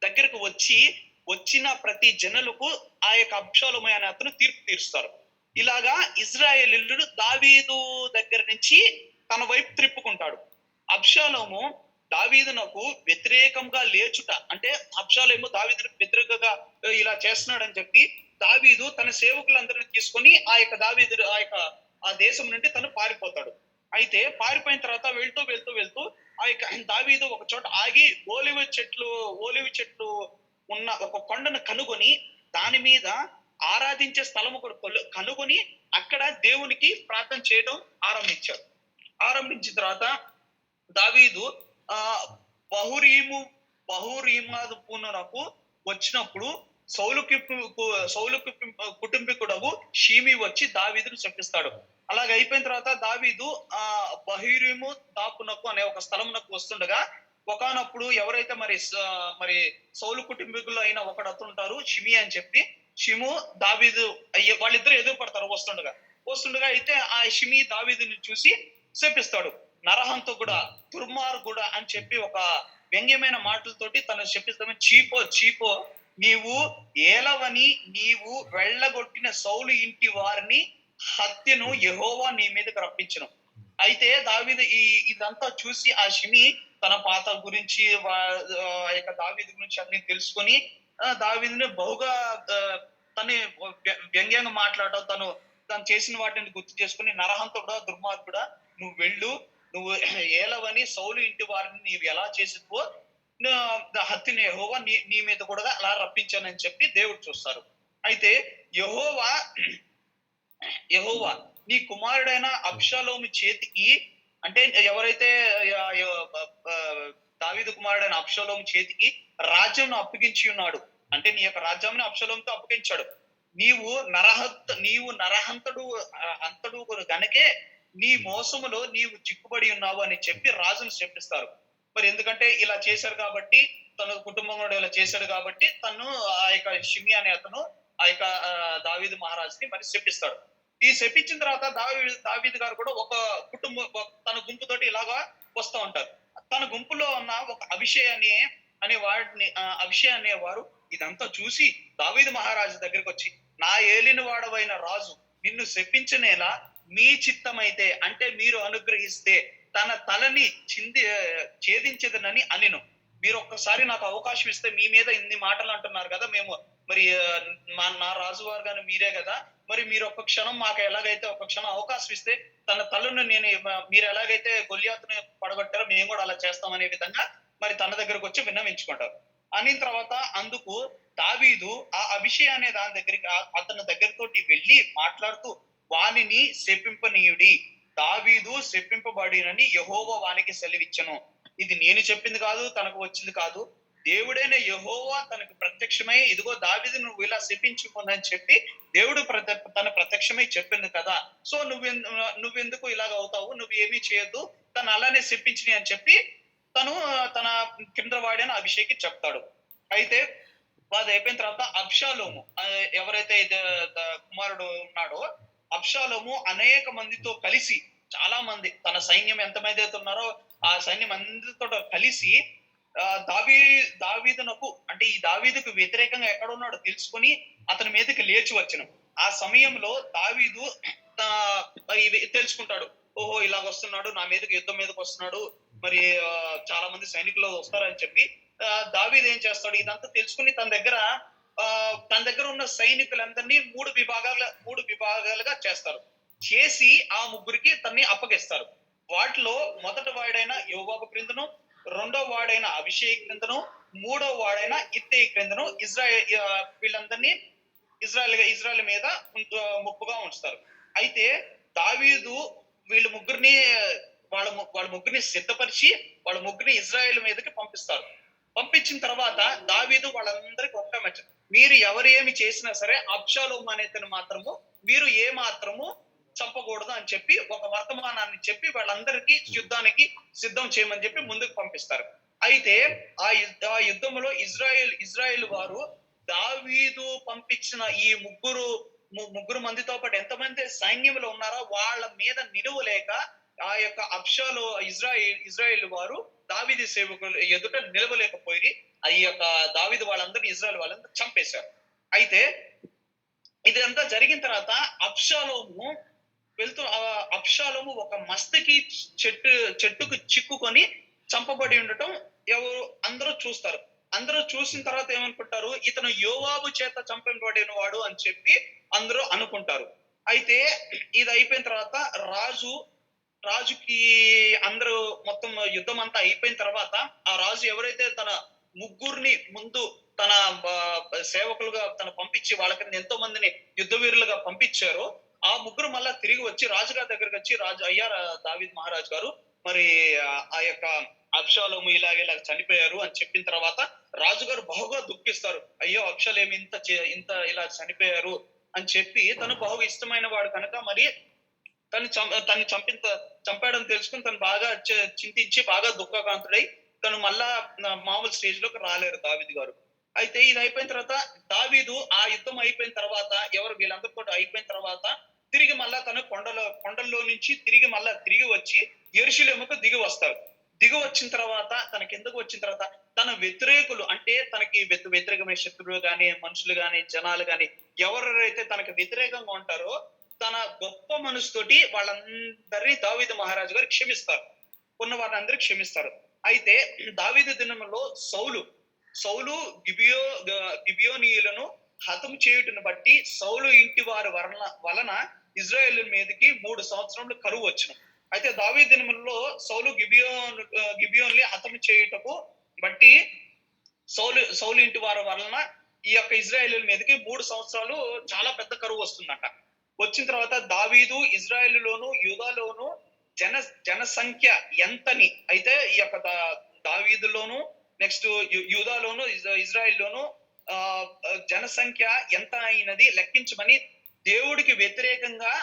దగ్గరకు వచ్చిన ప్రతి జనులకు ఆ యొక్క అబ్షాలోము అనే అతను తీర్పు తీరుస్తారు. ఇలాగా ఇజ్రాయేలీయులు దావీదు దగ్గర నుంచి తన వైపు త్రిప్పుకుంటాడు. అబ్షాలోము దావీదునకు వ్యతిరేకంగా లేచుట, అంటే అబ్షాలోము దావీదుకు వ్యతిరేకంగా ఇలా చేస్తున్నాడని చెప్పి దావీదు తన సేవకులందరినీ తీసుకొని ఆ యొక్క దావీదు ఆ దేశం నుండి తను పారిపోతాడు. అయితే పారిపోయిన తర్వాత వెళ్తూ ఆ యొక్క దావీదు ఒక చోట ఆగి ఓలివ చెట్లు ఉన్న ఒక కొండను కనుగొని దాని మీద ఆరాధించే స్థలము కనుగొని అక్కడ దేవునికి ప్రార్థన చేయడం ఆరంభించిన తర్వాత దావీదు బహురీమాదునకు వచ్చినప్పుడు సౌలు కుటుంబీకుడవు షీమి వచ్చి దావీదును చంపిస్తాడు. అలాగే అయిపోయిన తర్వాత దావీదు బహురీము దాపునకు అనే ఒక స్థలమునకు వస్తుండగా, ఒకనప్పుడు ఎవరైతే మరి సౌలు కుటుంబీకులు అయిన ఒకడు అతుంటారు షిమి అని చెప్పి, షిము దావీదు వాళ్ళిద్దరు ఎదురుపడతారు వస్తుండగా అయితే ఆ షిమి దావీదుని చూసి శపిస్తాడు. నరహంతకుడా, దుర్మార్గుడా అని చెప్పి ఒక వ్యంగ్యమైన మాటలతోటి తను శపిస్తాడు. చీపో నీవు ఏలవని నీవు వెళ్ళగొట్టిన సౌలు ఇంటి వారిని హత్యను యెహోవా నీ మీదకి రప్పించును. అయితే దావీదు ఇదంతా చూసి ఆ షిమి తన పాత గురించి ఆ యొక్క దావీదు గురించి అన్ని తెలుసుకొని దావీదుని బహుగా తను వ్యంగ్యంగా మాట్లాడటం, తను చేసిన వాటిని గుర్తు చేసుకుని, నరహంతకుడా, దుర్మార్గుడా, నువ్వు ఏలవని సౌలు ఇంటి వారిని నీవు ఎలా చేసిపో హత్యని యెహోవా నీ మీద కూడా అలా రప్పించానని చెప్పి దేవుడు చూస్తారు. అయితే యెహోవా నీ కుమారుడైన అబ్షాలోము చేతికి, అంటే ఎవరైతే దావీదు కుమారుడైన అబ్షాలోము చేతికి రాజ్యం అప్పగించి ఉన్నాడు, అంటే నీ యొక్క రాజ్యాన్ని అబ్షాలోముతో అప్పగించాడు. నీవు నరహంతుడు గనకే నీ మోసములో నీవు చిక్కుబడి ఉన్నావు అని చెప్పి రాజును శపిస్తారు. మరి ఎందుకంటే ఇలా చేశారు కాబట్టి, తన కుటుంబం కూడా ఇలా చేశాడు కాబట్టి తను ఆ యొక్క షిమి అనే అతను ఆ యొక్క దావీదు మహారాజుని మరి శపిస్తాడు. ఈ శపించిన తర్వాత దావీదు గారు కూడా ఒక తన గుంపుతోటి ఇలాగా వస్తూ ఉంటారు. తన గుంపులో ఉన్న ఒక అనే వాడిని అభిషేక్ అనేవారు ఇదంతా చూసి దావీదు మహారాజు దగ్గరికి వచ్చి, నా ఏలిన వాడవైన రాజు నిన్ను శపించనేలా మీ చిత్తమైతే, అంటే మీరు అనుగ్రహిస్తే తన తలని ఛేదించదనని అనిను. మీరు ఒక్కసారి నాకు అవకాశం ఇస్తే, మీ మీద ఇన్ని మాటలు అంటున్నారు కదా, మేము మరి నా రాజువారు గాని మీరే కదా, మరి మీరు ఒక్క క్షణం మాకు ఎలాగైతే ఒక్క క్షణం అవకాశం ఇస్తే తన తలను మీరు ఎలాగైతే గొల్యాతుని పడగొట్టారో మేము కూడా అలా చేస్తామనే విధంగా మరి తన దగ్గరకు వచ్చి విన్నవించుకుంటారు. అనిన తర్వాత అందుకు దావీదు ఆ అభిషేక్ అనే దాని దగ్గరికి అతని దగ్గరతోటి వెళ్ళి మాట్లాడుతూ, వానిని శపింపనీయుడి, దావీదు శపింపబడినని యెహోవా వానికి సెలవిచ్చెను. ఇది నేను చెప్పింది కాదు, తనకు వచ్చింది కాదు, దేవుడైన యెహోవా తనకు ప్రత్యక్షమై, ఇదిగో దావీదు నువ్వు ఇలా శపించుకుని చెప్పి దేవుడు తన ప్రత్యక్షమై చెప్పింది కదా, సో నువ్వెందుకు ఇలాగ అవుతావు, నువ్వు ఏమీ చేయొద్దు, తను అలానే శపించిని అని చెప్పి తను తన కింద వాడిన అభిషేక్ చెప్తాడు. అయితే అది అయిపోయిన తర్వాత అబ్షాలోము ఎవరైతే కుమారుడు ఉన్నాడో, అబ్షాలోము అనేక మందితో కలిసి, చాలా మంది తన సైన్యం ఎంతమంది అయితే ఉన్నారో ఆ సైన్యం అందరితో కలిసి దావీదునకు, అంటే ఈ దావీదుకు వ్యతిరేకంగా ఎక్కడ ఉన్నాడో తెలుసుకొని అతని మీదకి లేచి వచ్చను. ఆ సమయంలో దావీదు తెలుసుకుంటాడు, ఓహో ఇలాగ వస్తున్నాడు, నా మీదకి యుద్ధం మీదకి వస్తున్నాడు, మరి చాలా మంది సైనికులు వస్తారని చెప్పి దావీదు ఏం చేస్తాడు, ఇదంతా తెలుసుకుని తన దగ్గర ఉన్న సైనికులందరినీ మూడు విభాగాలుగా చేస్తారు. చేసి ఆ ముగ్గురికి తన్ని అప్పగిస్తారు. వాటిలో మొదటి వాడైన యోవాబు క్రిందను, రెండో వాడైన అభిషేక్ క్రిందను, మూడో వాడైన ఇత్తయి క్రిందను వీళ్ళందరినీ ఇజ్రాయెల్ మీద ముప్పుగా ఉంచుతారు. అయితే దావీదు వీళ్ళ ముగ్గురిని సిద్ధపరిచి వాళ్ళ ముగ్గురిని ఇజ్రాయెల్ మీదకి పంపిస్తారు. పంపించిన తర్వాత దావీదు వాళ్ళందరికీ ఒక్క మెచ్చ, మీరు ఎవరు ఏమి చేసినా సరే అబ్షాలోము అనేతను మాత్రము మీరు ఏ మాత్రము చంపకూడదు అని చెప్పి ఒక వర్తమానాన్ని చెప్పి వాళ్ళందరికీ యుద్ధానికి సిద్ధం చేయమని చెప్పి ముందుకు పంపిస్తారు. అయితే ఆ యుద్ధంలో ఇజ్రాయెల్ వారు దావీదు పంపించిన ఈ ముగ్గురు మందితో పాటు ఎంతమంది సైన్యంలో ఉన్నారో వాళ్ళ మీద నిలువలేక ఆ యొక్క ఇజ్రాయెల్ వారు దావీదు సేవకులు ఎదుట నిలవలేకపోయి ఈ యొక్క దావీదు వాళ్ళందరినీ ఇజ్రాయెల్ వాళ్ళందరూ చంపేశారు. అయితే ఇదంతా జరిగిన తర్వాత అబ్షాలోము ఒక మస్తకి చెట్టుకు చిక్కుకొని చంపబడి ఉండటం అందరూ చూస్తారు. అందరూ చూసిన తర్వాత ఏమనుకుంటారు, ఇతను యోవాబు చేత చంపబడిన వాడు అని చెప్పి అందరూ అనుకుంటారు. అయితే ఇది అయిపోయిన తర్వాత రాజుకి అందరూ మొత్తం యుద్ధం అంతా అయిపోయిన తర్వాత ఆ రాజు ఎవరైతే తన ముగ్గురిని ముందు తన సేవకులుగా పంపించి వాళ్ళ కింద ఎంతో మందిని యుద్ధ వీరులుగా పంపించారో ఆ ముగ్గురు మళ్ళా తిరిగి వచ్చి రాజుగారి దగ్గరికి వచ్చి, అయ్యా దావీదు మహారాజు గారు, మరి ఆ యొక్క అబ్షాలోము ఇలాగ చనిపోయారు అని చెప్పిన తర్వాత రాజుగారు బహుగా దుఃఖిస్తారు. అయ్యో అబ్షాలోము ఇంత ఇలా చనిపోయారు అని చెప్పి తను బహుగా ఇష్టమైన వాడు కనుక మరి తను చంపాడని తెలుసుకుని తను బాగా చింతించి బాగా దుఃఖకాంతుడై తను మళ్ళా మామూలు స్టేజ్ లోకి రాలేరు దావీదు గారు. అయితే ఇది అయిపోయిన తర్వాత దావీదు ఆ యుద్ధం అయిపోయిన తర్వాత వీళ్ళందరితో అయిపోయిన తర్వాత తిరిగి మళ్ళా తను కొండల్లో నుంచి తిరిగి వచ్చి యెరూషలేముకు దిగి వస్తారు. దిగి వచ్చిన తర్వాత తనకి ఎందుకు వచ్చిన తర్వాత తన వ్యతిరేకులు, అంటే తనకి వ్యతిరేకమైన శత్రువులు గాని మనుషులు గాని జనాలు గాని ఎవరైతే తనకు వ్యతిరేకంగా ఉంటారో తన గొప్ప మనసుతోటి వాళ్ళందరినీ దావీదు మహారాజు గారు క్షమిస్తారు, ఉన్న వారిని అందరికీ క్షమిస్తారు. అయితే దావీదు దినంలో సౌలు గిబియోనీయులను హతం చేయుటను బట్టి సౌలు ఇంటి వారి వలన ఇజ్రాయేల్ మీదకి 3 సంవత్సరములు కరువు వచ్చును. అయితే దావీదు దినములలో సౌలు గిబియోన్ని హతం చేయుటకు బట్టి సౌలు ఇంటి వారి వలన ఈ యొక్క ఇజ్రాయేల్ మీదకి 3 సంవత్సరాలు చాలా పెద్ద కరువు వస్తుందంట. వచ్చిన తర్వాత దావీదు ఇజ్రాయేలులోను యూదాలోను జనసంఖ్య ఎంతని, అయితే ఈ యొక్క దావీదులోను నెక్స్ట్ యూదాలోను ఇజ్రాయిల్లోను జనసంఖ్య ఎంత అయినది లెక్కించమని దేవుడికి వ్యతిరేకంగా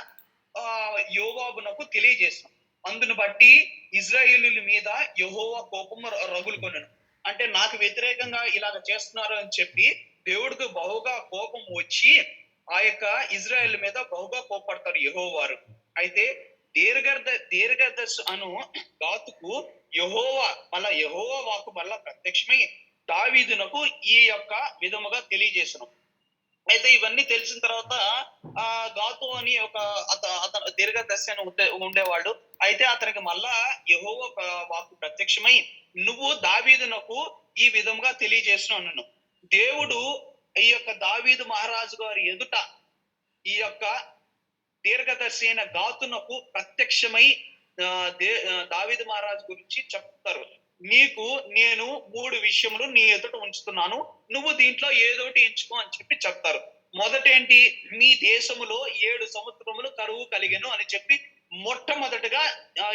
యోవాబునకు తెలియజేసాం. అందును బట్టి ఇజ్రాయేలీయుల మీద యెహోవా కోపము రగులుకొనెను. అంటే నాకు వ్యతిరేకంగా ఇలాగ చేస్తున్నారు అని చెప్పి దేవుడికి బహుగా కోపం వచ్చి ఆ యొక్క ఇజ్రాయేల్ మీద బహుగా కోపడతారు యెహోవారు. అయితే దీర్ఘదర్శి అను గాతుకు యెహోవా వాక్కు మళ్ళా ప్రత్యక్షమై దావీదునకు ఈ యొక్క విధముగా తెలియజేసెను. అయితే ఇవన్నీ తెలిసిన తర్వాత ఆ గాతు అని ఒక అతను దీర్ఘదర్శి అని ఉండేవాడు. అయితే అతనికి మళ్ళా యెహోవా వాక్కు ప్రత్యక్షమై నువ్వు దావీదునకు ఈ విధముగా తెలియజేస్తున్నాను. దేవుడు ఈ యొక్క దావీదు మహారాజు గారి ఎదుట ఈ యొక్క దీర్ఘదర్శి అయిన గాతునకు ప్రత్యక్షమై దావీదు మహారాజు గురించి చెప్తారు. నీకు నేను 3 విషయములు నీ ఎదుట ఉంచుతున్నాను, నువ్వు దీంట్లో ఏదోటి ఎంచుకో అని చెప్పి చెప్తారు. మొదటేంటి, మీ దేశములో 7 సంవత్సరములు కరువు కలిగెను అని చెప్పి మొట్టమొదటిగా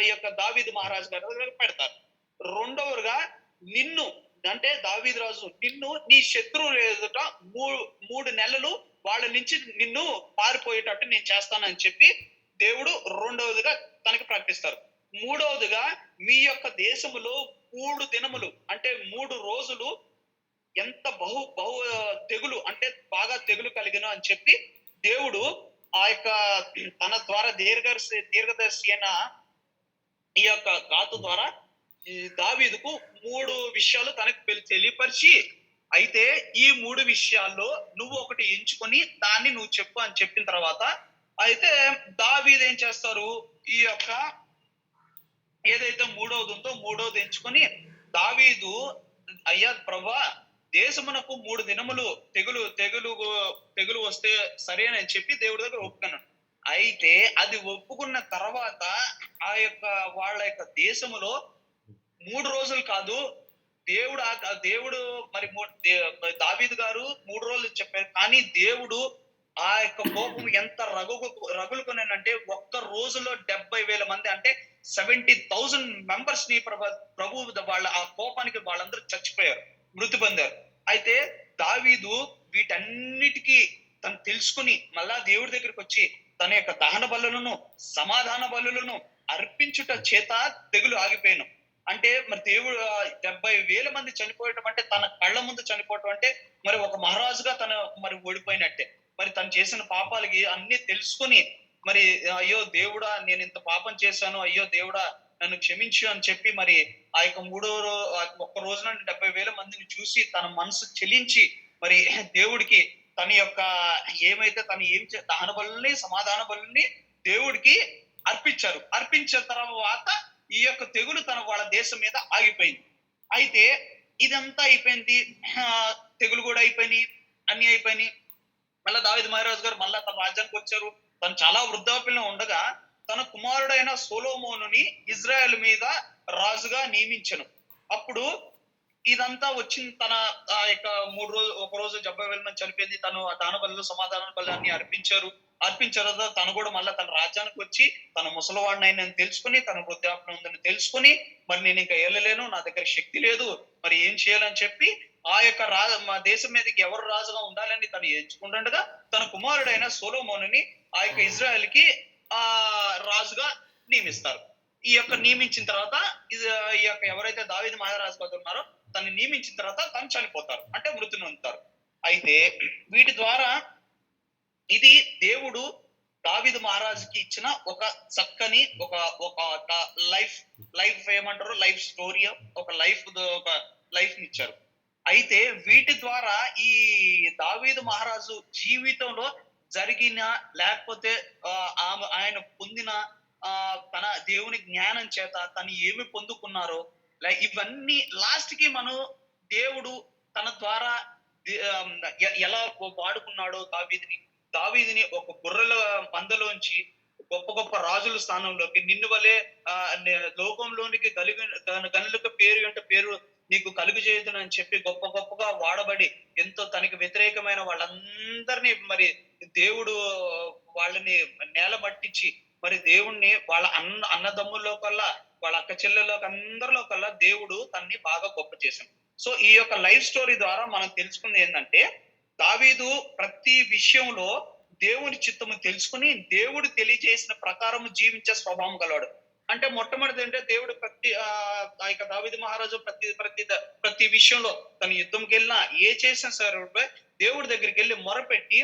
ఈ యొక్క దావీదు మహారాజు గారు పెడతారు. రెండవగా నిన్ను అంటే దావీదు రాజు నిన్ను నీ శత్రువుల ఎదుట 3 నెలలు వాళ్ళ నుంచి నిన్ను పారిపోయేటట్టు నేను చేస్తానని చెప్పి దేవుడు రెండవదిగా తనకి ప్రకటిస్తారు. మూడవదిగా మీ యొక్క దేశములో 3 దినములు అంటే 3 రోజులు ఎంత బహు తెగులు అంటే బాగా తెగులు కలిగిన అని చెప్పి దేవుడు ఆ యొక్క తన ద్వారా దీర్ఘదర్శి అయిన ఈ యొక్క గాతు ద్వారా ఈ దావీదుకు 3 విషయాలు తనకు తెలియపరిచి, అయితే ఈ 3 విషయాల్లో నువ్వు ఒకటి ఎంచుకొని దాన్ని నువ్వు చెప్పు అని చెప్పిన తర్వాత అయితే దావీదు ఏం చేస్తారు, ఈ యొక్క ఏదైతే మూడవది ఉందో మూడవది ఎంచుకొని దావీదు అయ్యా ప్రభా దేశమునకు 3 దినములు తెగులు వస్తే సరేనని చెప్పి దేవుడి దగ్గర ఒప్పుకున్నాను. అయితే అది ఒప్పుకున్న తర్వాత ఆ యొక్క వాళ్ళ యొక్క దేశములో 3 రోజులు కాదు, దేవుడు మరి దావీదు గారు 3 రోజులు చెప్పారు. కానీ దేవుడు ఆ యొక్క కోపం ఎంత రగులుకొనంటే ఒక్క రోజులో 70,000 మంది అంటే 70,000 మెంబర్స్ ని ప్రభు వాళ్ళ ఆ కోపానికి వాళ్ళందరూ చచ్చిపోయారు, మృతి పొందారు. అయితే దావీదు వీటన్నిటికీ తను తెలుసుకుని మళ్ళా దేవుడి దగ్గరికి వచ్చి తన యొక్క దహన బలులను సమాధాన బలులను అర్పించుట చేత తెగులు ఆగిపోయాను. అంటే మరి దేవుడు 70,000 మంది చనిపోవటం అంటే తన కళ్ళ ముందు చనిపోవటం అంటే మరి ఒక మహారాజుగా తను మరి ఓడిపోయినట్టే. మరి తను చేసిన పాపాలకి అన్ని తెలుసుకుని మరి అయ్యో దేవుడా నేను ఇంత పాపం చేశాను, అయ్యో దేవుడా నన్ను క్షమించు అని చెప్పి మరి ఆ యొక్క ఒక్క రోజున 70,000 మందిని చూసి తన మనసు చెలించి మరి దేవుడికి తన యొక్క ఏమైతే తను దహన బలుల్ని సమాధాన బలుల్ని దేవుడికి అర్పించారు. అర్పించిన తర్వాత ఈ యొక్క తెగులు వాళ్ళ దేశం మీద ఆగిపోయింది. అయితే ఇదంతా అయిపోయింది, తెగులు కూడా అయిపోయినాయి, అన్ని అయిపోయినాయి. మళ్ళా దావీదు మహారాజు గారు మళ్ళా తన రాజ్యానికి వచ్చారు. తను చాలా వృద్ధాప్యంలో ఉండగా తన కుమారుడైన సొలొమోనుని ఇజ్రాయెల్ మీద రాజుగా నియమించను. అప్పుడు ఇదంతా వచ్చిన తన ఆ యొక్క 3 రోజులు ఒక రోజు 70,000 మంది చనిపోయింది. తను దాన బలులు సమాధాన బలు అన్ని అర్పించారు తను కూడా మళ్ళీ తన రాజ్యానికి వచ్చి తన ముసలివాడిని అయిన తెలుసుకుని తన వృద్ధాప్యం ఉందని తెలుసుకుని మరి నేను ఇంకా వెళ్ళలేను, నా దగ్గర శక్తి లేదు, మరి ఏం చేయాలని చెప్పి ఆ యొక్క మా దేశం మీదకి ఎవరు రాజుగా ఉండాలని తను ఎంచుకుంటుండగా తన కుమారుడైన సొలొమోనుని ఆ యొక్క ఇజ్రాయెల్ కి రాజుగా నియమిస్తారు. ఈ యొక్క నియమించిన తర్వాత ఈ యొక్క ఎవరైతే దావీదు మహారాజు గారు ఉన్నారో తను నియమించిన తర్వాత తను చనిపోతారు, అంటే మృతిని పొందుతారు. అయితే వీటి ద్వారా ఇది దేవుడు దావీదు మహారాజుకి ఇచ్చిన ఒక చక్కని ఒక లైఫ్ ఏమంటారు, లైఫ్ స్టోరీ, ఒక లైఫ్ ఇచ్చారు. అయితే వీటి ద్వారా ఈ దావీదు మహారాజు జీవితంలో జరిగిన లేకపోతే ఆయన పొందిన తన దేవుని జ్ఞానం చేత తను ఏమి పొందుకున్నారో ఇవన్నీ లాస్ట్ కి మనం దేవుడు తన ద్వారా ఎలా వాడుకున్నాడో దావీదుని ఒక గొర్రెల మందలోంచి గొప్ప గొప్ప రాజుల స్థానంలోకి నిన్ను వలే లోకంలోనికి గనులకు పేరు నీకు కలుగు చేయదును అని చెప్పి గొప్పగా వాడబడి ఎంతో తనకి వ్యతిరేకమైన వాళ్ళందరినీ మరి దేవుడు వాళ్ళని నేల మట్టించి మరి దేవుణ్ణి వాళ్ళ అన్నదమ్ముల్లో కల్లా వాళ్ళ అక్క చెల్లెల్లో అందరిలో కల్లా దేవుడు తన్ని బాగా గొప్ప చేశాడు. సో ఈ యొక్క లైఫ్ స్టోరీ ద్వారా మనం తెలుసుకుంది ఏంటంటే దావీదు ప్రతి విషయంలో దేవుని చిత్తము తెలుసుకుని దేవుడు తెలియజేసిన ప్రకారం జీవించే స్వభావం గలవాడు. అంటే మొట్టమొదటి అంటే దేవుడు ఆ యొక్క దావీదు మహారాజు ప్రతి విషయంలో తను యుద్ధంకి వెళ్ళినా ఏ చేసినా సరే దేవుడి దగ్గరికి వెళ్ళి మొరపెట్టి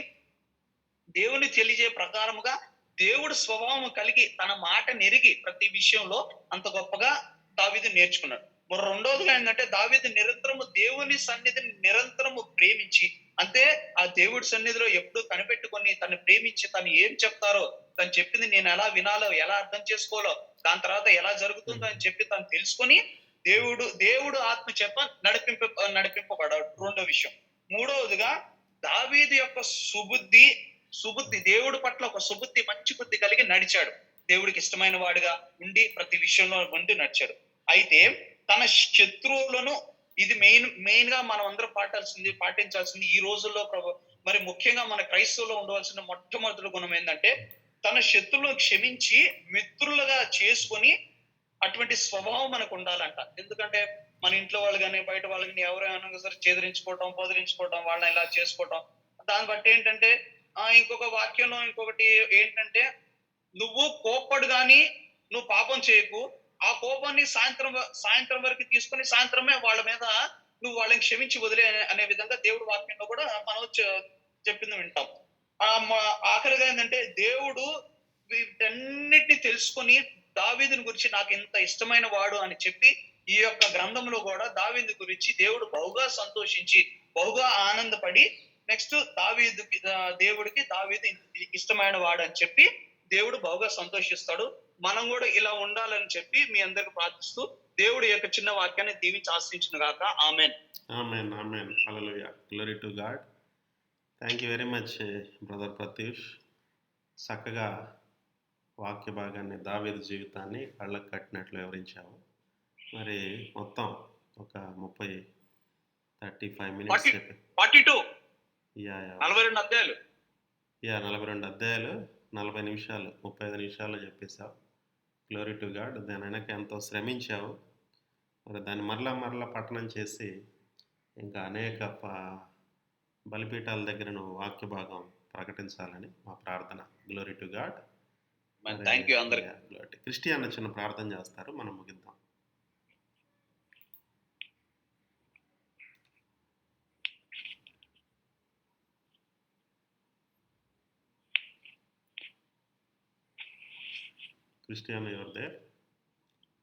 దేవుని తెలియజే ప్రకారముగా దేవుడు స్వభావం కలిగి తన మాట నెరిగి ప్రతి విషయంలో అంత గొప్పగా దావీదు నేర్చుకున్నాడు. మరి రెండోదిగా ఏంటంటే దావీదు నిరంతరము దేవుని సన్నిధిని నిరంతరము ప్రేమించి, అంటే ఆ దేవుడి సన్నిధిలో ఎప్పుడు కనిపెట్టుకొని తను ప్రేమించి తను ఏం చెప్తారో తను చెప్పింది నేను ఎలా వినాలో ఎలా అర్థం చేసుకోవాలో దాని తర్వాత ఎలా జరుగుతుందో అని చెప్పి తను తెలుసుకొని దేవుడు ఆత్మ చెప్ప నడిపింపబడాడు. రెండో విషయం. మూడవదిగా దావీదు యొక్క సుబుద్ధి దేవుడి పట్ల ఒక సుబుద్ధి మంచి బుద్ధి కలిగి నడిచాడు. దేవుడికి ఇష్టమైన వాడిగా ఉండి ప్రతి విషయంలో ఉండి నడిచాడు. అయితే తన శత్రువులను, ఇది మెయిన్ గా మనం అందరం పాటించాల్సింది ఈ రోజుల్లో మరి ముఖ్యంగా మన క్రైస్తవులో ఉండవలసిన మొట్టమొదటి గుణం ఏంటంటే తన శత్రువులను క్షమించి మిత్రులుగా చేసుకొని అటువంటి స్వభావం మనకు ఉండాలంట. ఎందుకంటే మన ఇంట్లో వాళ్ళు కానీ బయట వాళ్ళని ఎవరైనా సరే చెదిరించుకోవటం, పొదిరించుకోవటం, వాళ్ళని ఇలా చేసుకోవటం, దాన్ని బట్టి ఏంటంటే ఇంకొక వాక్యంలో ఇంకొకటి ఏంటంటే నువ్వు కోప్పడు గాని నువ్వు పాపం చేయకు, ఆ కోపాన్ని సాయంత్రం వరకు తీసుకొని సాయంత్రమే వాళ్ళ మీద నువ్వు వాళ్ళని క్షమించి వదిలే అనే విధంగా దేవుడు వాక్యంలో కూడా మనం చెప్పింది వింటాం. ఆఖరిగా ఏంటంటే దేవుడు వీటన్నిటిని తెలుసుకొని దావీదుని గురించి నాకు ఇంత ఇష్టమైన వాడు అని చెప్పి ఈ యొక్క గ్రంథంలో కూడా దావీదు గురించి దేవుడు బహుగా సంతోషించి బహుగా ఆనందపడి నెక్స్ట్ దేవుడికి దావీదు ఇష్టమైన వాడు అని చెప్పి దేవుడు బహుగా సంతోషిస్తాడు. మనం కూడా ఇలా ఉండాలని చెప్పి మీ అందరికి ప్రార్థిస్తూ దేవుడి యొక్క చిన్న వాక్యాన్ని దీవించి ఆశ్రయించును గాక. Amen. Amen. Amen. Hallelujah. Glory to God. Thank you very much brother Pratyush. చక్కగా వాక్య భాగాన్ని దావీదు జీవితాన్ని కళ్ళకు కట్టినట్లు వివరించావు. మరి మొత్తం ఒక 35 మినిట్స్ 42 42 అధ్యాయాలు 42 అధ్యాయాలు 40 నిమిషాలు 35 నిమిషాల్లో చెప్పేశావు. Glory to God. దాని వెనక ఎంతో శ్రమించావు. మరి దాన్ని మరలా పఠనం చేసి ఇంకా అనేక బలిపీఠాల దగ్గర నువ్వు వాక్య భాగం ప్రకటించాలని మా ప్రార్థన. Glory to God. Thank you అందరికీ. క్రిస్టియన్ చిన్న ప్రార్థన చేస్తారు, మనం ముగిద్దాం. Christian you're there?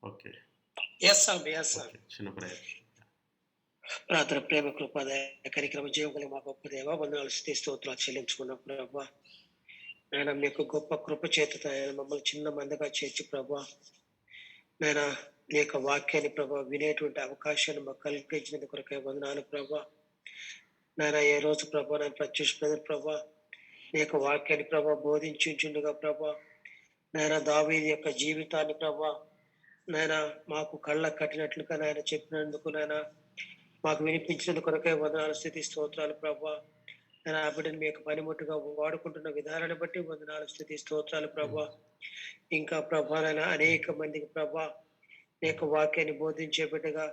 Okay. Yes, sir. చిన్న ప్రేయర్. ప్రార్థన. ప్రేమ కృపద కార్యక్రమం జీవగల మా గొప్ప దేవ వందనాలు స్తుతి స్తోత్రాలు చెల్లించుకున్నాం ప్రభా. నాయన మీకు గొప్ప కృప చేత మమ్మల్ని చిన్న మందగా చేర్చి ప్రభా, నాయన నీ యొక్క వాక్యాన్ని ప్రభా వినేటువంటి అవకాశాన్ని మాకు కలిగించినందుకు కొరకే వందనాలు ప్రభా. నాయన ఏ రోజు ప్రభా నేను ప్రత్యక్ష ప్రభా నీ యొక్క వాక్యాన్ని ప్రభా బోధించుండగా ప్రభా, నాయన దావీదు యొక్క జీవితాన్ని ప్రభా నాయన మాకు కళ్ళ కట్టినట్లుగా నాయన చెప్పినందుకు నాయన మాకు వినిపించినందుకు కొరకే వందనాలు స్తుతి స్తోత్రాలు ప్రభా. నేను ఆ బిడ్డను మీ యొక్క పనిముట్టుగా వాడుకుంటున్న విధానాన్ని బట్టి వందనాలు స్తుతి స్తోత్రాలు ప్రభా. ఇంకా ప్రభా నాయన అనేక మందికి ప్రభా నీ యొక్క వాక్యాన్ని బోధించే బిడ్డగా,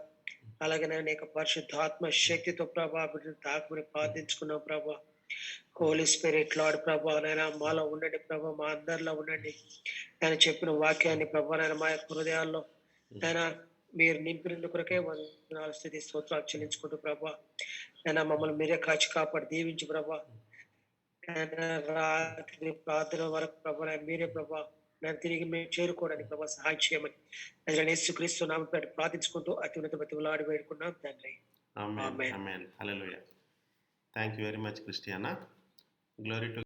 అలాగే నేను యొక్క పరిశుద్ధాత్మ శక్తితో ప్రభా బిడ్డను తాకుని ప్రార్థించుకున్నాం ప్రభా. హోలీ స్పిరిట్ లార్డ్ ప్రభా నైనా మాలో ఉండండి ప్రభా, మా అందరిలో ఉండండి. నేను చెప్పిన వాక్యాన్ని ప్రభా నైనా మా యొక్క హృదయాల్లో నైనా మీరు నింపినందుకు కొరకే వందనాలు స్తుతి స్తోత్రాలు చెల్లించుకుంటూ ప్రభా నైనా మమ్మల్ని మీరే కాచి కాపాడి దీవించి ప్రభా. రాత్రి ప్రార్థన వరకు ప్రభా మీరే ప్రభా నేను తిరిగి మేము చేరుకోవడానికి ప్రభా సహాయం చేయమని యేసుక్రీస్తు నామమున పేరిట ప్రార్థించుకుంటూ అత్యున్నత బతిమలాడి వేడుకున్నాం తండ్రి. Amen. Amen. Hallelujah. Thank you very much Christiana. Glory to